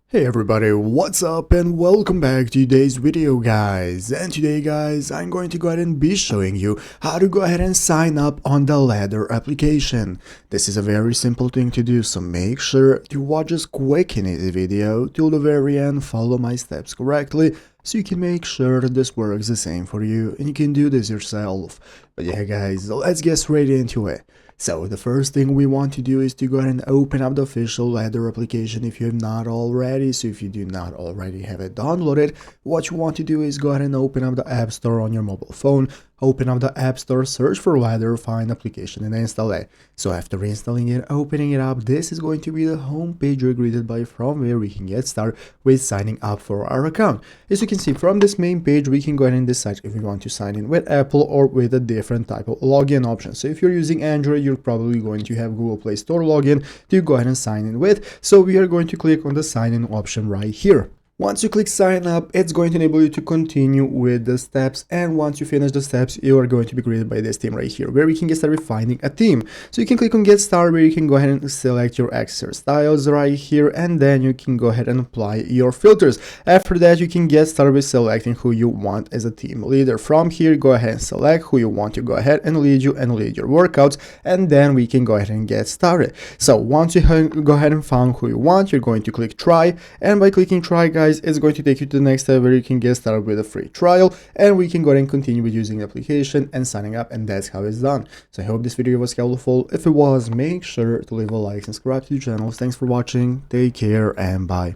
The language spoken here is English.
Hey everybody, what's up and welcome back to today's video guys. And today guys, I'm going to go ahead and be showing you how to go ahead and sign up on the Ladder application. This is a very simple thing to do, so make sure to watch this quick and easy video till the very end, follow my steps correctly so you can make sure that this works the same for you and you can do this yourself. But yeah guys, let's get straight into it. So the first thing we want to do is to go ahead and open up the official Ladder application if you have not already. So if you do not already have it downloaded, what you want to do is go ahead and open up the App Store on your mobile phone. Open up the App Store, search for Ladder, find application and install it. So after installing it, opening it up, this is going to be the home page you're greeted by, from where we can get started with signing up for our account. As you can see from this main page, we can go ahead and decide if we want to sign in with Apple or with a different type of login option. So if you're using Android, you're probably going to have Google Play Store login to go ahead and sign in with. So we are going to click on the sign in option right here. Once you click sign up, it's going to enable you to continue with the steps, and once you finish the steps, you are going to be greeted by this theme right here, where we can get started finding a theme. So you can click on get started, where you can go ahead and select your accessory styles right here, and then you can go ahead and apply your filters. After that, you can get started with selecting who you want as a team leader. From here, go ahead and select who you want to go ahead and lead you and lead your workouts, and then we can go ahead and get started. So once you go ahead and found who you want, you're going to click try, and by clicking try guys, it's going to take you to the next step where you can get started with a free trial, and we can go ahead and continue with using the application and signing up, and that's how it's done. So I hope this video was helpful. If it was, make sure to leave a like and subscribe to the channel. Thanks for watching, take care and bye.